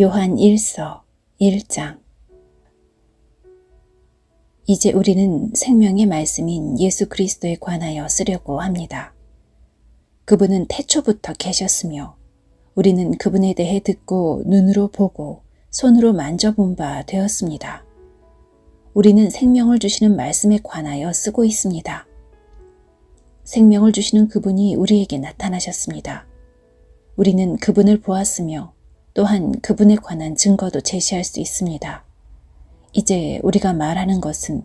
요한 1서 1장. 이제 우리는 생명의 말씀인 예수 그리스도에 관하여 쓰려고 합니다. 그분은 태초부터 계셨으며 우리는 그분에 대해 듣고 눈으로 보고 손으로 만져본 바 되었습니다. 우리는 생명을 주시는 말씀에 관하여 쓰고 있습니다. 생명을 주시는 그분이 우리에게 나타나셨습니다. 우리는 그분을 보았으며 또한 그분에 관한 증거도 제시할 수 있습니다. 이제 우리가 말하는 것은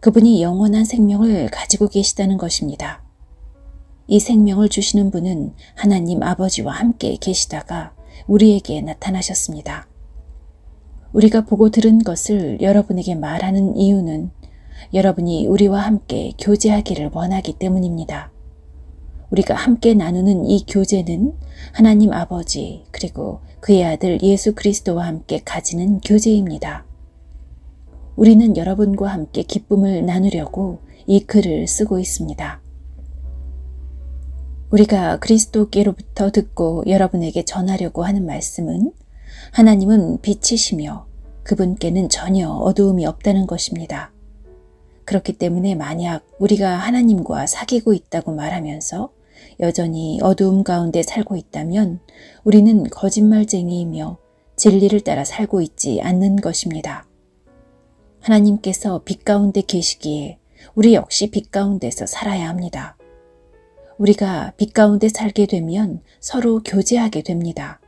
그분이 영원한 생명을 가지고 계시다는 것입니다. 이 생명을 주시는 분은 하나님 아버지와 함께 계시다가 우리에게 나타나셨습니다. 우리가 보고 들은 것을 여러분에게 말하는 이유는 여러분이 우리와 함께 교제하기를 원하기 때문입니다. 우리가 함께 나누는 이 교제는 하나님 아버지 그리고 그의 아들 예수 그리스도와 함께 가지는 교제입니다. 우리는 여러분과 함께 기쁨을 나누려고 이 글을 쓰고 있습니다. 우리가 그리스도께로부터 듣고 여러분에게 전하려고 하는 말씀은 하나님은 빛이시며 그분께는 전혀 어두움이 없다는 것입니다. 그렇기 때문에 만약 우리가 하나님과 사귀고 있다고 말하면서 여전히 어두움 가운데 살고 있다면 우리는 거짓말쟁이이며 진리를 따라 살고 있지 않는 것입니다. 하나님께서 빛 가운데 계시기에 우리 역시 빛 가운데서 살아야 합니다. 우리가 빛 가운데 살게 되면 서로 교제하게 됩니다.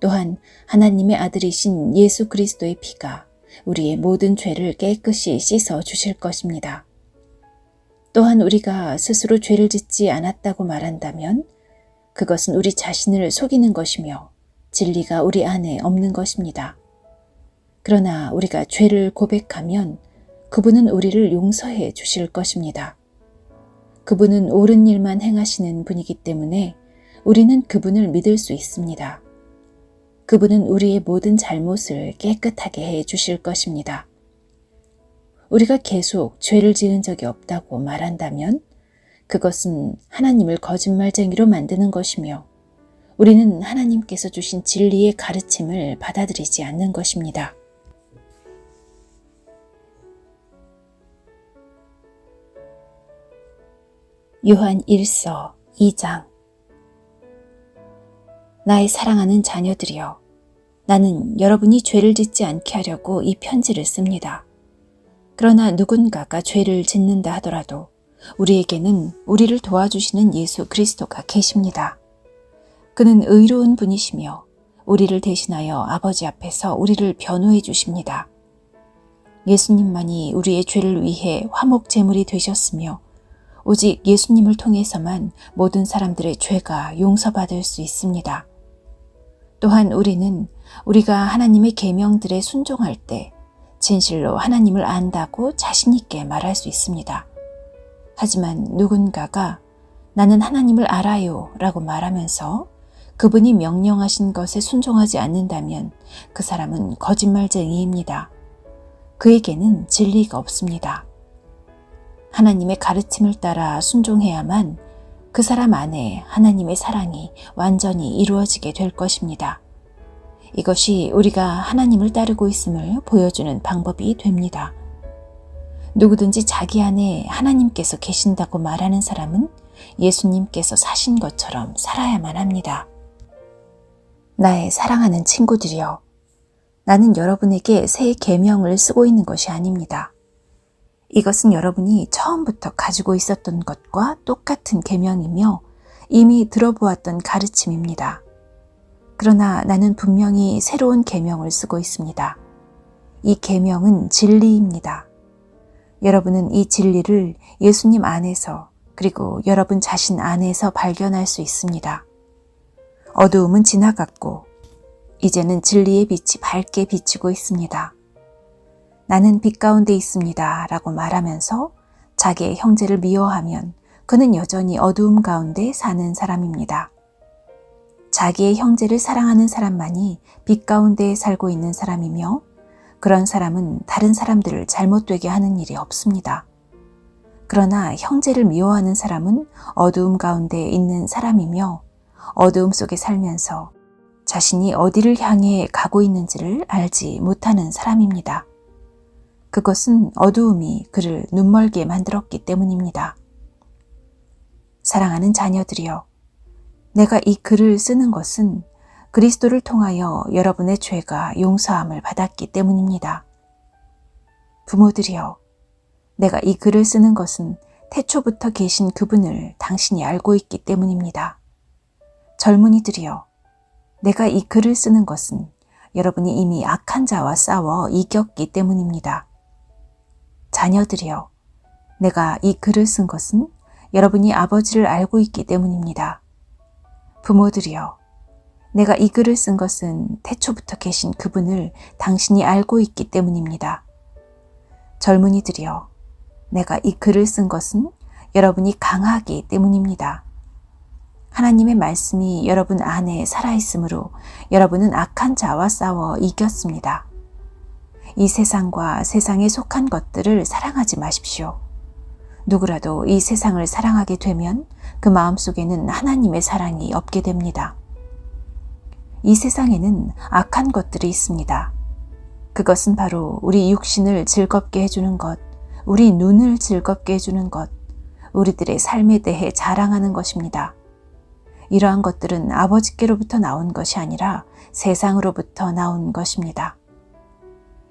또한 하나님의 아들이신 예수 그리스도의 피가 우리의 모든 죄를 깨끗이 씻어 주실 것입니다. 또한 우리가 스스로 죄를 짓지 않았다고 말한다면 그것은 우리 자신을 속이는 것이며 진리가 우리 안에 없는 것입니다. 그러나 우리가 죄를 고백하면 그분은 우리를 용서해 주실 것입니다. 그분은 옳은 일만 행하시는 분이기 때문에 우리는 그분을 믿을 수 있습니다. 그분은 우리의 모든 잘못을 깨끗하게 해 주실 것입니다. 우리가 계속 죄를 지은 적이 없다고 말한다면 그것은 하나님을 거짓말쟁이로 만드는 것이며 우리는 하나님께서 주신 진리의 가르침을 받아들이지 않는 것입니다. 요한 1서 2장. 나의 사랑하는 자녀들이여, 나는 여러분이 죄를 짓지 않게 하려고 이 편지를 씁니다. 그러나 누군가가 죄를 짓는다 하더라도 우리에게는 우리를 도와주시는 예수 그리스도가 계십니다. 그는 의로운 분이시며 우리를 대신하여 아버지 앞에서 우리를 변호해 주십니다. 예수님만이 우리의 죄를 위해 화목 제물이 되셨으며 오직 예수님을 통해서만 모든 사람들의 죄가 용서받을 수 있습니다. 또한 우리는 우리가 하나님의 계명들에 순종할 때 진실로 하나님을 안다고 자신 있게 말할 수 있습니다. 하지만 누군가가 나는 하나님을 알아요 라고 말하면서 그분이 명령하신 것에 순종하지 않는다면 그 사람은 거짓말쟁이입니다. 그에게는 진리가 없습니다. 하나님의 가르침을 따라 순종해야만 그 사람 안에 하나님의 사랑이 완전히 이루어지게 될 것입니다. 이것이 우리가 하나님을 따르고 있음을 보여주는 방법이 됩니다. 누구든지 자기 안에 하나님께서 계신다고 말하는 사람은 예수님께서 사신 것처럼 살아야만 합니다. 나의 사랑하는 친구들이여, 나는 여러분에게 새 계명을 쓰고 있는 것이 아닙니다. 이것은 여러분이 처음부터 가지고 있었던 것과 똑같은 계명이며 이미 들어보았던 가르침입니다. 그러나 나는 분명히 새로운 계명을 쓰고 있습니다. 이 계명은 진리입니다. 여러분은 이 진리를 예수님 안에서 그리고 여러분 자신 안에서 발견할 수 있습니다. 어두움은 지나갔고 이제는 진리의 빛이 밝게 비치고 있습니다. 나는 빛 가운데 있습니다 라고 말하면서 자기의 형제를 미워하면 그는 여전히 어두움 가운데 사는 사람입니다. 자기의 형제를 사랑하는 사람만이 빛 가운데 살고 있는 사람이며 그런 사람은 다른 사람들을 잘못되게 하는 일이 없습니다. 그러나 형제를 미워하는 사람은 어두움 가운데 있는 사람이며 어두움 속에 살면서 자신이 어디를 향해 가고 있는지를 알지 못하는 사람입니다. 그것은 어두움이 그를 눈멀게 만들었기 때문입니다. 사랑하는 자녀들이여, 내가 이 글을 쓰는 것은 그리스도를 통하여 여러분의 죄가 용서함을 받았기 때문입니다. 부모들이여, 내가 이 글을 쓰는 것은 태초부터 계신 그분을 당신이 알고 있기 때문입니다. 젊은이들이여, 내가 이 글을 쓰는 것은 여러분이 이미 악한 자와 싸워 이겼기 때문입니다. 자녀들이여, 내가 이 글을 쓴 것은 여러분이 아버지를 알고 있기 때문입니다. 부모들이여, 내가 이 글을 쓴 것은 태초부터 계신 그분을 당신이 알고 있기 때문입니다. 젊은이들이여, 내가 이 글을 쓴 것은 여러분이 강하기 때문입니다. 하나님의 말씀이 여러분 안에 살아있으므로 여러분은 악한 자와 싸워 이겼습니다. 이 세상과 세상에 속한 것들을 사랑하지 마십시오. 누구라도 이 세상을 사랑하게 되면 그 마음속에는 하나님의 사랑이 없게 됩니다. 이 세상에는 악한 것들이 있습니다. 그것은 바로 우리 육신을 즐겁게 해주는 것, 우리 눈을 즐겁게 해주는 것, 우리들의 삶에 대해 자랑하는 것입니다. 이러한 것들은 아버지께로부터 나온 것이 아니라 세상으로부터 나온 것입니다.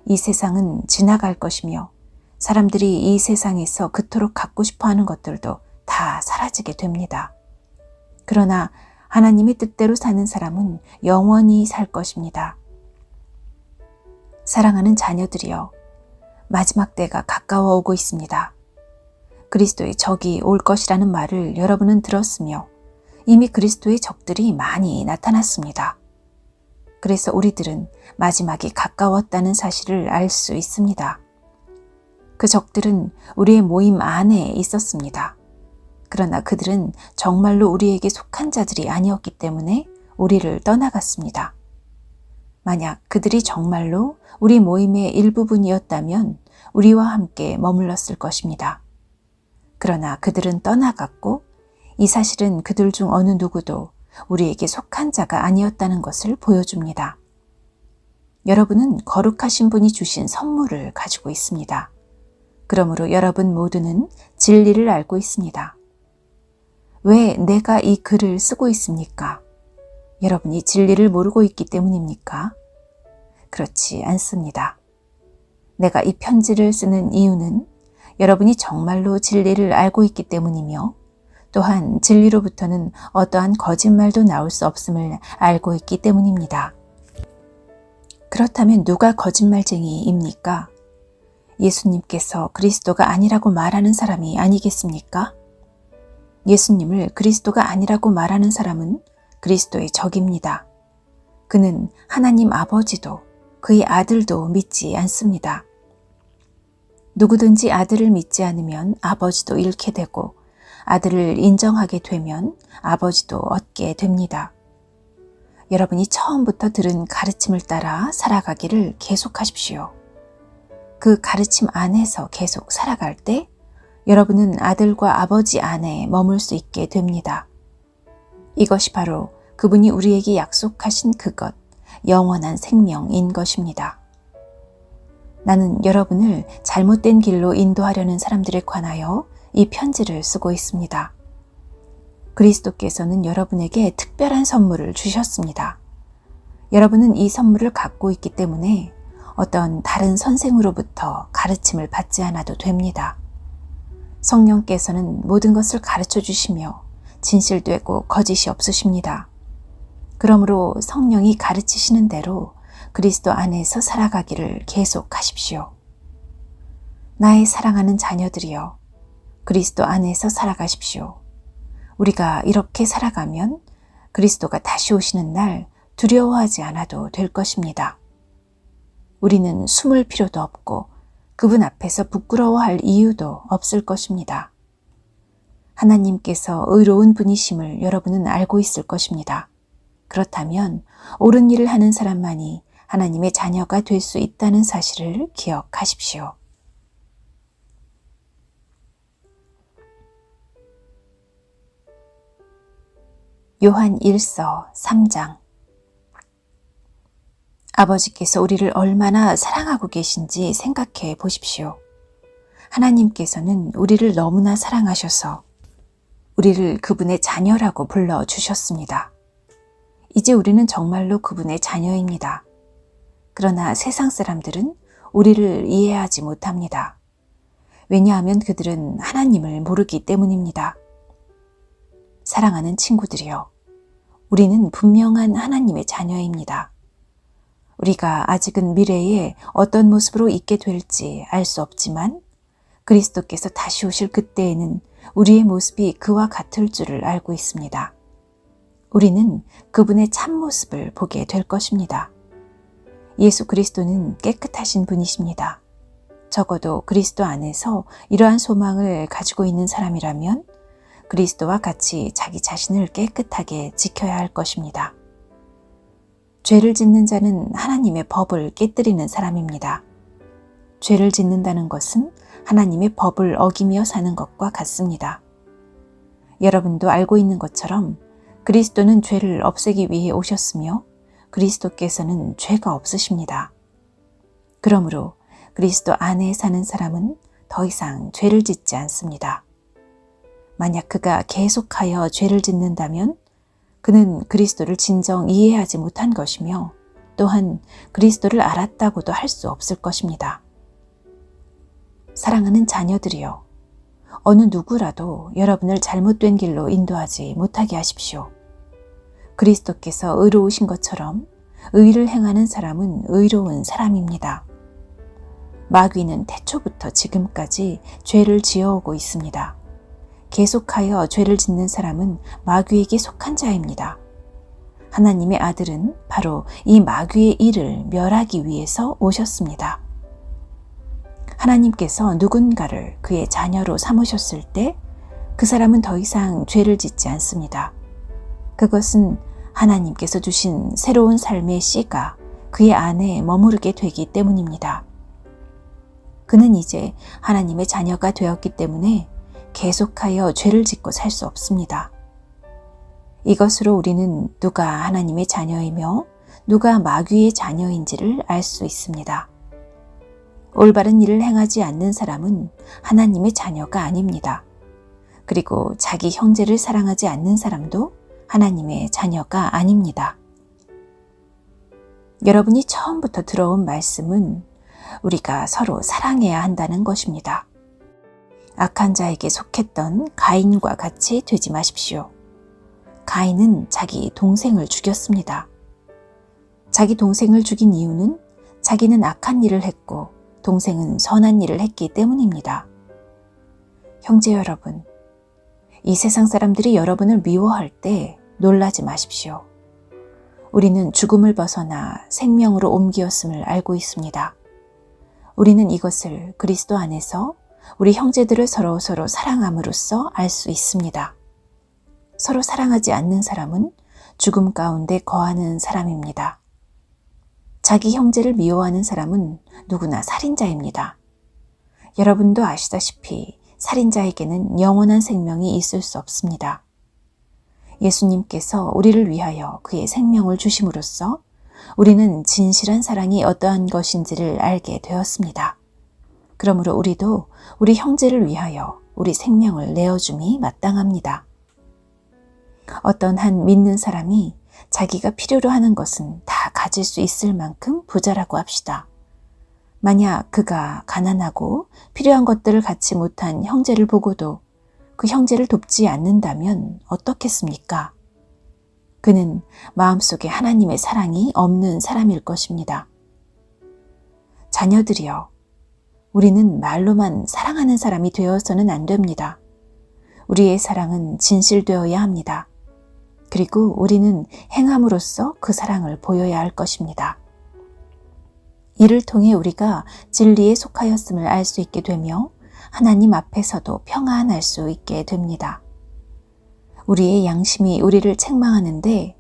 이 세상은 지나갈 것이며 사람들이 이 세상에서 그토록 갖고 싶어하는 것들도 다 사라지게 됩니다. 그러나 하나님의 뜻대로 사는 사람은 영원히 살 것입니다. 사랑하는 자녀들이여, 마지막 때가 가까워 오고 있습니다. 그리스도의 적이 올 것이라는 말을 여러분은 들었으며 이미 그리스도의 적들이 많이 나타났습니다. 그래서 우리들은 마지막이 가까웠다는 사실을 알 수 있습니다. 그 적들은 우리의 모임 안에 있었습니다. 그러나 그들은 정말로 우리에게 속한 자들이 아니었기 때문에 우리를 떠나갔습니다. 만약 그들이 정말로 우리 모임의 일부분이었다면 우리와 함께 머물렀을 것입니다. 그러나 그들은 떠나갔고 이 사실은 그들 중 어느 누구도 우리에게 속한 자가 아니었다는 것을 보여줍니다. 여러분은 거룩하신 분이 주신 선물을 가지고 있습니다. 그러므로 여러분 모두는 진리를 알고 있습니다. 왜 내가 이 글을 쓰고 있습니까? 여러분이 진리를 모르고 있기 때문입니까? 그렇지 않습니다. 내가 이 편지를 쓰는 이유는 여러분이 정말로 진리를 알고 있기 때문이며 또한 진리로부터는 어떠한 거짓말도 나올 수 없음을 알고 있기 때문입니다. 그렇다면 누가 거짓말쟁이입니까? 예수님께서 그리스도가 아니라고 말하는 사람이 아니겠습니까? 예수님을 그리스도가 아니라고 말하는 사람은 그리스도의 적입니다. 그는 하나님 아버지도 그의 아들도 믿지 않습니다. 누구든지 아들을 믿지 않으면 아버지도 잃게 되고 아들을 인정하게 되면 아버지도 얻게 됩니다. 여러분이 처음부터 들은 가르침을 따라 살아가기를 계속하십시오. 그 가르침 안에서 계속 살아갈 때 여러분은 아들과 아버지 안에 머물 수 있게 됩니다. 이것이 바로 그분이 우리에게 약속하신 그것, 영원한 생명인 것입니다. 나는 여러분을 잘못된 길로 인도하려는 사람들에 관하여 이 편지를 쓰고 있습니다. 그리스도께서는 여러분에게 특별한 선물을 주셨습니다. 여러분은 이 선물을 갖고 있기 때문에 어떤 다른 선생으로부터 가르침을 받지 않아도 됩니다. 성령께서는 모든 것을 가르쳐 주시며 진실되고 거짓이 없으십니다. 그러므로 성령이 가르치시는 대로 그리스도 안에서 살아가기를 계속하십시오. 나의 사랑하는 자녀들이여, 그리스도 안에서 살아가십시오. 우리가 이렇게 살아가면 그리스도가 다시 오시는 날 두려워하지 않아도 될 것입니다. 우리는 숨을 필요도 없고 그분 앞에서 부끄러워할 이유도 없을 것입니다. 하나님께서 의로운 분이심을 여러분은 알고 있을 것입니다. 그렇다면 옳은 일을 하는 사람만이 하나님의 자녀가 될 수 있다는 사실을 기억하십시오. 요한 1서 3장. 아버지께서 우리를 얼마나 사랑하고 계신지 생각해 보십시오. 하나님께서는 우리를 너무나 사랑하셔서 우리를 그분의 자녀라고 불러주셨습니다. 이제 우리는 정말로 그분의 자녀입니다. 그러나 세상 사람들은 우리를 이해하지 못합니다. 왜냐하면 그들은 하나님을 모르기 때문입니다. 사랑하는 친구들이여, 우리는 분명한 하나님의 자녀입니다. 우리가 아직은 미래에 어떤 모습으로 있게 될지 알 수 없지만 그리스도께서 다시 오실 그때에는 우리의 모습이 그와 같을 줄을 알고 있습니다. 우리는 그분의 참모습을 보게 될 것입니다. 예수 그리스도는 깨끗하신 분이십니다. 적어도 그리스도 안에서 이러한 소망을 가지고 있는 사람이라면 그리스도와 같이 자기 자신을 깨끗하게 지켜야 할 것입니다. 죄를 짓는 자는 하나님의 법을 깨뜨리는 사람입니다. 죄를 짓는다는 것은 하나님의 법을 어기며 사는 것과 같습니다. 여러분도 알고 있는 것처럼 그리스도는 죄를 없애기 위해 오셨으며 그리스도께서는 죄가 없으십니다. 그러므로 그리스도 안에 사는 사람은 더 이상 죄를 짓지 않습니다. 만약 그가 계속하여 죄를 짓는다면 그는 그리스도를 진정 이해하지 못한 것이며 또한 그리스도를 알았다고도 할 수 없을 것입니다. 사랑하는 자녀들이여, 어느 누구라도 여러분을 잘못된 길로 인도하지 못하게 하십시오. 그리스도께서 의로우신 것처럼 의를 행하는 사람은 의로운 사람입니다. 마귀는 태초부터 지금까지 죄를 지어오고 있습니다. 계속하여 죄를 짓는 사람은 마귀에게 속한 자입니다. 하나님의 아들은 바로 이 마귀의 일을 멸하기 위해서 오셨습니다. 하나님께서 누군가를 그의 자녀로 삼으셨을 때 그 사람은 더 이상 죄를 짓지 않습니다. 그것은 하나님께서 주신 새로운 삶의 씨가 그의 안에 머무르게 되기 때문입니다. 그는 이제 하나님의 자녀가 되었기 때문에 계속하여 죄를 짓고 살 수 없습니다. 이것으로 우리는 누가 하나님의 자녀이며 누가 마귀의 자녀인지를 알 수 있습니다. 올바른 일을 행하지 않는 사람은 하나님의 자녀가 아닙니다. 그리고 자기 형제를 사랑하지 않는 사람도 하나님의 자녀가 아닙니다. 여러분이 처음부터 들어온 말씀은 우리가 서로 사랑해야 한다는 것입니다. 악한 자에게 속했던 가인과 같이 되지 마십시오. 가인은 자기 동생을 죽였습니다. 자기 동생을 죽인 이유는 자기는 악한 일을 했고 동생은 선한 일을 했기 때문입니다. 형제 여러분, 이 세상 사람들이 여러분을 미워할 때 놀라지 마십시오. 우리는 죽음을 벗어나 생명으로 옮기었음을 알고 있습니다. 우리는 이것을 그리스도 안에서 우리 형제들을 서로 사랑함으로써 알 수 있습니다. 서로 사랑하지 않는 사람은 죽음 가운데 거하는 사람입니다. 자기 형제를 미워하는 사람은 누구나 살인자입니다. 여러분도 아시다시피 살인자에게는 영원한 생명이 있을 수 없습니다. 예수님께서 우리를 위하여 그의 생명을 주심으로써 우리는 진실한 사랑이 어떠한 것인지를 알게 되었습니다. 그러므로 우리도 우리 형제를 위하여 우리 생명을 내어줌이 마땅합니다. 어떤 한 믿는 사람이 자기가 필요로 하는 것은 다 가질 수 있을 만큼 부자라고 합시다. 만약 그가 가난하고 필요한 것들을 갖지 못한 형제를 보고도 그 형제를 돕지 않는다면 어떻겠습니까? 그는 마음속에 하나님의 사랑이 없는 사람일 것입니다. 자녀들이여, 우리는 말로만 사랑하는 사람이 되어서는 안 됩니다. 우리의 사랑은 진실되어야 합니다. 그리고 우리는 행함으로써 그 사랑을 보여야 할 것입니다. 이를 통해 우리가 진리에 속하였음을 알 수 있게 되며 하나님 앞에서도 평안할 수 있게 됩니다. 우리의 양심이 우리를 책망하는데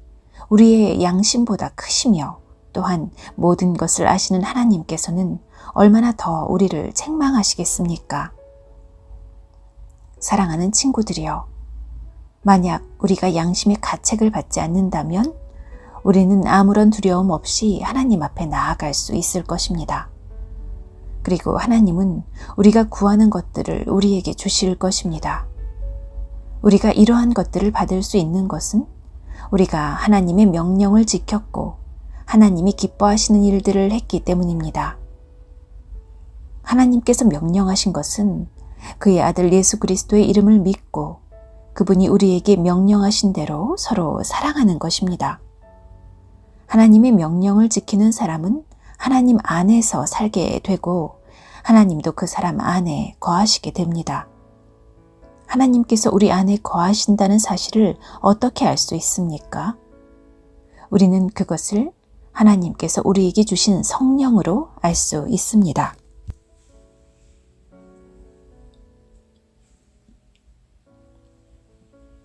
우리의 양심보다 크시며 또한 모든 것을 아시는 하나님께서는 얼마나 더 우리를 책망하시겠습니까? 사랑하는 친구들이여, 만약 우리가 양심의 가책을 받지 않는다면 우리는 아무런 두려움 없이 하나님 앞에 나아갈 수 있을 것입니다. 그리고 하나님은 우리가 구하는 것들을 우리에게 주실 것입니다. 우리가 이러한 것들을 받을 수 있는 것은 우리가 하나님의 명령을 지켰고 하나님이 기뻐하시는 일들을 했기 때문입니다. 하나님께서 명령하신 것은 그의 아들 예수 그리스도의 이름을 믿고 그분이 우리에게 명령하신 대로 서로 사랑하는 것입니다. 하나님의 명령을 지키는 사람은 하나님 안에서 살게 되고 하나님도 그 사람 안에 거하시게 됩니다. 하나님께서 우리 안에 거하신다는 사실을 어떻게 알 수 있습니까? 우리는 그것을 하나님께서 우리에게 주신 성령으로 알 수 있습니다.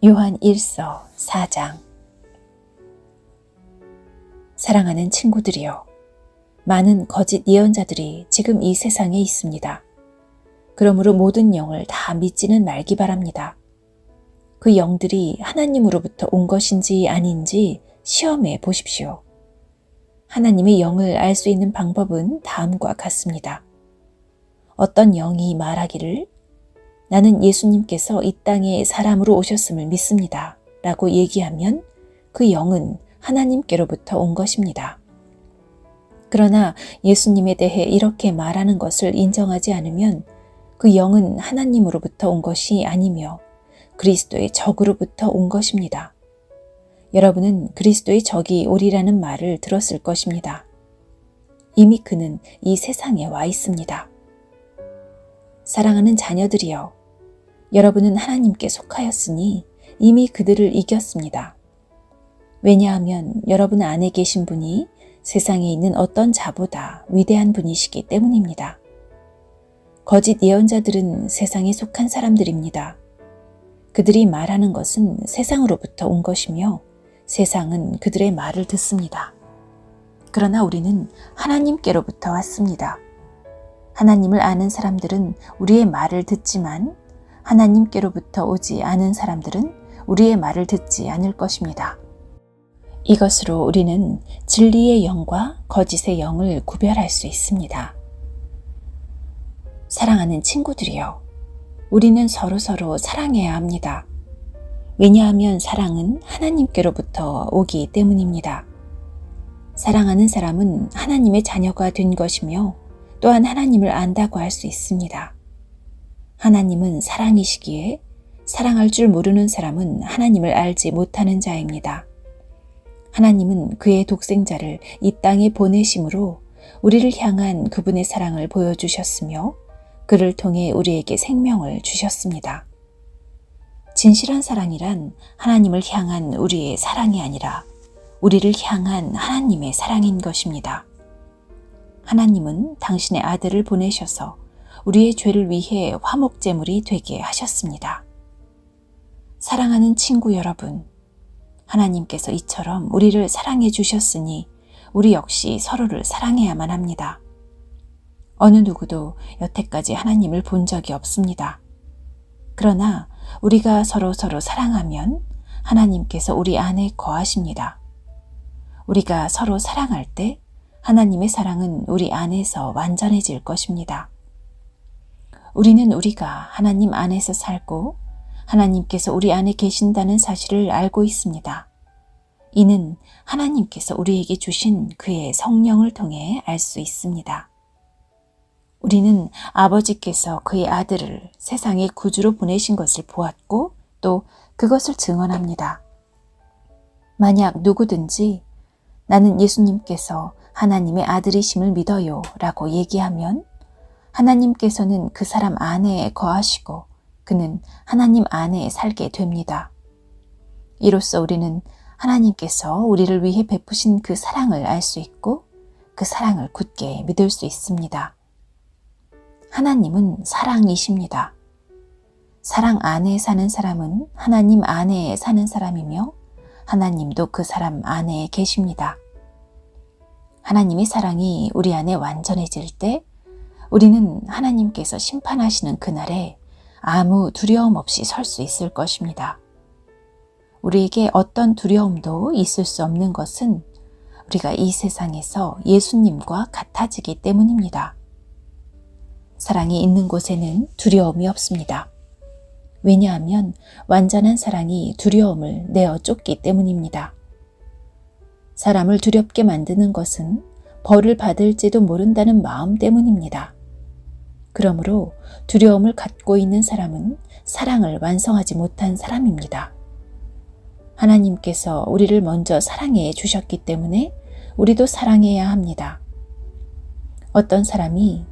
요한 1서 4장. 사랑하는 친구들이여, 많은 거짓 예언자들이 지금 이 세상에 있습니다. 그러므로 모든 영을 다 믿지는 말기 바랍니다. 그 영들이 하나님으로부터 온 것인지 아닌지 시험해 보십시오. 하나님의 영을 알 수 있는 방법은 다음과 같습니다. 어떤 영이 말하기를 나는 예수님께서 이 땅에 사람으로 오셨음을 믿습니다 라고 얘기하면 그 영은 하나님께로부터 온 것입니다. 그러나 예수님에 대해 이렇게 말하는 것을 인정하지 않으면 그 영은 하나님으로부터 온 것이 아니며 그리스도의 적으로부터 온 것입니다. 여러분은 그리스도의 적이 오리라는 말을 들었을 것입니다. 이미 그는 이 세상에 와 있습니다. 사랑하는 자녀들이여, 여러분은 하나님께 속하였으니 이미 그들을 이겼습니다. 왜냐하면 여러분 안에 계신 분이 세상에 있는 어떤 자보다 위대한 분이시기 때문입니다. 거짓 예언자들은 세상에 속한 사람들입니다. 그들이 말하는 것은 세상으로부터 온 것이며 세상은 그들의 말을 듣습니다. 그러나 우리는 하나님께로부터 왔습니다. 하나님을 아는 사람들은 우리의 말을 듣지만 하나님께로부터 오지 않은 사람들은 우리의 말을 듣지 않을 것입니다. 이것으로 우리는 진리의 영과 거짓의 영을 구별할 수 있습니다. 사랑하는 친구들이여, 우리는 서로서로 사랑해야 합니다. 왜냐하면 사랑은 하나님께로부터 오기 때문입니다. 사랑하는 사람은 하나님의 자녀가 된 것이며 또한 하나님을 안다고 할 수 있습니다. 하나님은 사랑이시기에 사랑할 줄 모르는 사람은 하나님을 알지 못하는 자입니다. 하나님은 그의 독생자를 이 땅에 보내심으로 우리를 향한 그분의 사랑을 보여주셨으며 그를 통해 우리에게 생명을 주셨습니다. 진실한 사랑이란 하나님을 향한 우리의 사랑이 아니라 우리를 향한 하나님의 사랑인 것입니다. 하나님은 당신의 아들을 보내셔서 우리의 죄를 위해 화목제물이 되게 하셨습니다. 사랑하는 친구 여러분, 하나님께서 이처럼 우리를 사랑해 주셨으니 우리 역시 서로를 사랑해야만 합니다. 어느 누구도 여태까지 하나님을 본 적이 없습니다. 그러나 우리가 서로 사랑하면 하나님께서 우리 안에 거하십니다. 우리가 서로 사랑할 때 하나님의 사랑은 우리 안에서 완전해질 것입니다. 우리는 우리가 하나님 안에서 살고 하나님께서 우리 안에 계신다는 사실을 알고 있습니다. 이는 하나님께서 우리에게 주신 그의 성령을 통해 알 수 있습니다. 우리는 아버지께서 그의 아들을 세상의 구주로 보내신 것을 보았고 또 그것을 증언합니다. 만약 누구든지 나는 예수님께서 하나님의 아들이심을 믿어요 라고 얘기하면 하나님께서는 그 사람 안에 거하시고 그는 하나님 안에 살게 됩니다. 이로써 우리는 하나님께서 우리를 위해 베푸신 그 사랑을 알 수 있고 그 사랑을 굳게 믿을 수 있습니다. 하나님은 사랑이십니다. 사랑 안에 사는 사람은 하나님 안에 사는 사람이며 하나님도 그 사람 안에 계십니다. 하나님의 사랑이 우리 안에 완전해질 때 우리는 하나님께서 심판하시는 그날에 아무 두려움 없이 설 수 있을 것입니다. 우리에게 어떤 두려움도 있을 수 없는 것은 우리가 이 세상에서 예수님과 같아지기 때문입니다. 사랑이 있는 곳에는 두려움이 없습니다. 왜냐하면 완전한 사랑이 두려움을 내어 쫓기 때문입니다. 사람을 두렵게 만드는 것은 벌을 받을지도 모른다는 마음 때문입니다. 그러므로 두려움을 갖고 있는 사람은 사랑을 완성하지 못한 사람입니다. 하나님께서 우리를 먼저 사랑해 주셨기 때문에 우리도 사랑해야 합니다. 어떤 사람이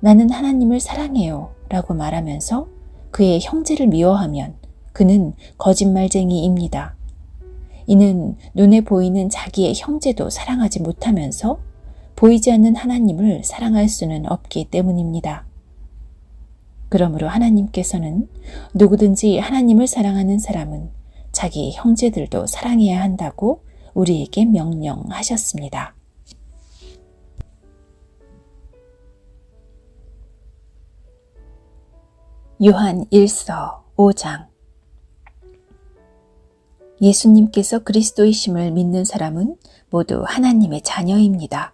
나는 하나님을 사랑해요 라고 말하면서 그의 형제를 미워하면 그는 거짓말쟁이입니다. 이는 눈에 보이는 자기의 형제도 사랑하지 못하면서 보이지 않는 하나님을 사랑할 수는 없기 때문입니다. 그러므로 하나님께서는 누구든지 하나님을 사랑하는 사람은 자기 형제들도 사랑해야 한다고 우리에게 명령하셨습니다. 요한 1서 5장. 예수님께서 그리스도이심을 믿는 사람은 모두 하나님의 자녀입니다.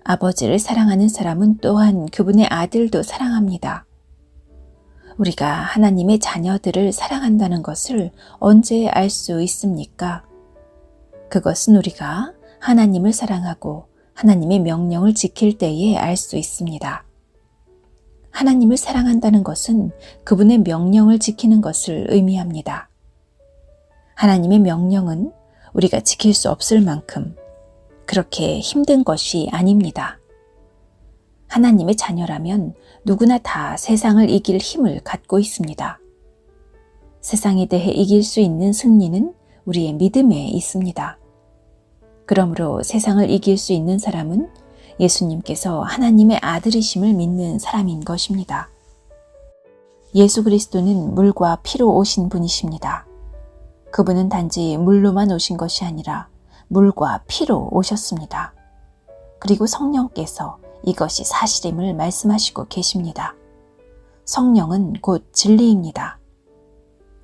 아버지를 사랑하는 사람은 또한 그분의 아들도 사랑합니다. 우리가 하나님의 자녀들을 사랑한다는 것을 언제 알 수 있습니까? 그것은 우리가 하나님을 사랑하고 하나님의 명령을 지킬 때에 알 수 있습니다. 하나님을 사랑한다는 것은 그분의 명령을 지키는 것을 의미합니다. 하나님의 명령은 우리가 지킬 수 없을 만큼 그렇게 힘든 것이 아닙니다. 하나님의 자녀라면 누구나 다 세상을 이길 힘을 갖고 있습니다. 세상에 대해 이길 수 있는 승리는 우리의 믿음에 있습니다. 그러므로 세상을 이길 수 있는 사람은 예수님께서 하나님의 아들이심을 믿는 사람인 것입니다. 예수 그리스도는 물과 피로 오신 분이십니다. 그분은 단지 물로만 오신 것이 아니라 물과 피로 오셨습니다. 그리고 성령께서 이것이 사실임을 말씀하시고 계십니다. 성령은 곧 진리입니다.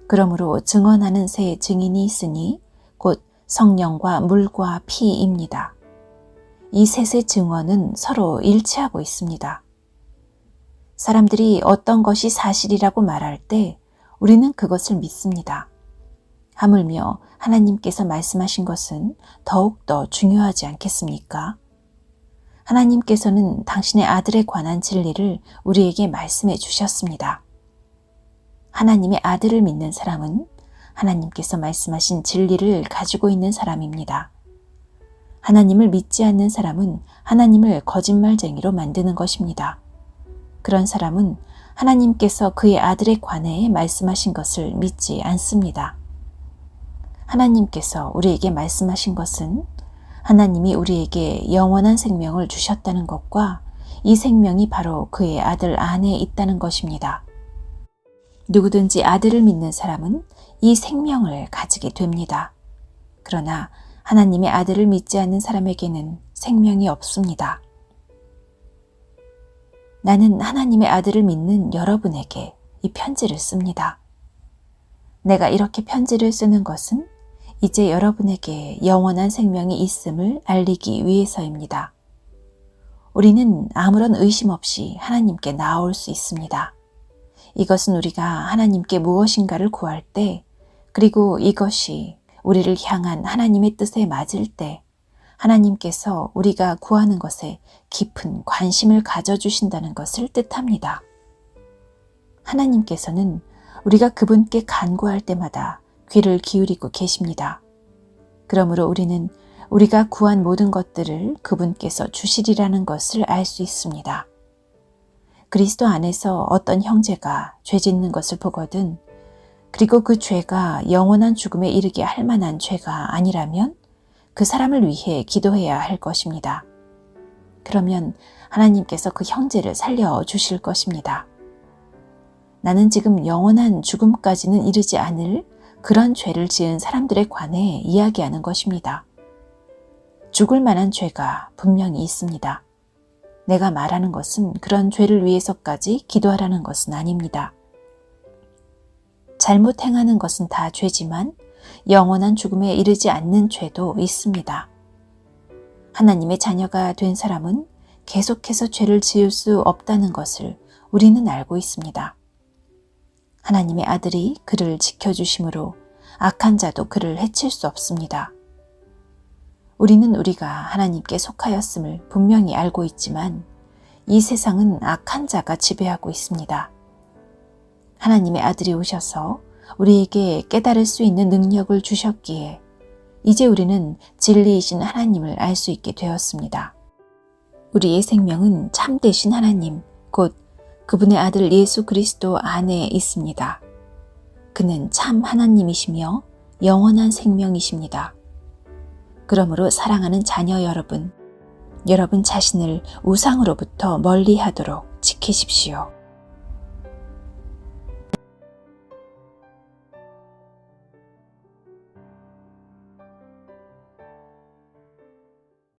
그러므로 증언하는 세 증인이 있으니 곧 성령과 물과 피입니다. 이 셋의 증언은 서로 일치하고 있습니다. 사람들이 어떤 것이 사실이라고 말할 때 우리는 그것을 믿습니다. 하물며 하나님께서 말씀하신 것은 더욱더 중요하지 않겠습니까? 하나님께서는 당신의 아들에 관한 진리를 우리에게 말씀해 주셨습니다. 하나님의 아들을 믿는 사람은 하나님께서 말씀하신 진리를 가지고 있는 사람입니다. 하나님을 믿지 않는 사람은 하나님을 거짓말쟁이로 만드는 것입니다. 그런 사람은 하나님께서 그의 아들에 관해 말씀하신 것을 믿지 않습니다. 하나님께서 우리에게 말씀하신 것은 하나님이 우리에게 영원한 생명을 주셨다는 것과 이 생명이 바로 그의 아들 안에 있다는 것입니다. 누구든지 아들을 믿는 사람은 이 생명을 가지게 됩니다. 그러나 하나님의 아들을 믿지 않는 사람에게는 생명이 없습니다. 나는 하나님의 아들을 믿는 여러분에게 이 편지를 씁니다. 내가 이렇게 편지를 쓰는 것은 이제 여러분에게 영원한 생명이 있음을 알리기 위해서입니다. 우리는 아무런 의심 없이 하나님께 나아올 수 있습니다. 이것은 우리가 하나님께 무엇인가를 구할 때, 그리고 이것이 우리를 향한 하나님의 뜻에 맞을 때 하나님께서 우리가 구하는 것에 깊은 관심을 가져주신다는 것을 뜻합니다. 하나님께서는 우리가 그분께 간구할 때마다 귀를 기울이고 계십니다. 그러므로 우리는 우리가 구한 모든 것들을 그분께서 주시리라는 것을 알 수 있습니다. 그리스도 안에서 어떤 형제가 죄 짓는 것을 보거든, 그리고 그 죄가 영원한 죽음에 이르게 할 만한 죄가 아니라면 그 사람을 위해 기도해야 할 것입니다. 그러면 하나님께서 그 형제를 살려주실 것입니다. 나는 지금 영원한 죽음까지는 이르지 않을 그런 죄를 지은 사람들에 관해 이야기하는 것입니다. 죽을 만한 죄가 분명히 있습니다. 내가 말하는 것은 그런 죄를 위해서까지 기도하라는 것은 아닙니다. 잘못 행하는 것은 다 죄지만 영원한 죽음에 이르지 않는 죄도 있습니다. 하나님의 자녀가 된 사람은 계속해서 죄를 지을 수 없다는 것을 우리는 알고 있습니다. 하나님의 아들이 그를 지켜주심으로 악한 자도 그를 해칠 수 없습니다. 우리는 우리가 하나님께 속하였음을 분명히 알고 있지만 이 세상은 악한 자가 지배하고 있습니다. 하나님의 아들이 오셔서 우리에게 깨달을 수 있는 능력을 주셨기에 이제 우리는 진리이신 하나님을 알 수 있게 되었습니다. 우리의 생명은 참되신 하나님, 곧 그분의 아들 예수 그리스도 안에 있습니다. 그는 참 하나님이시며 영원한 생명이십니다. 그러므로 사랑하는 자녀 여러분 자신을 우상으로부터 멀리하도록 지키십시오.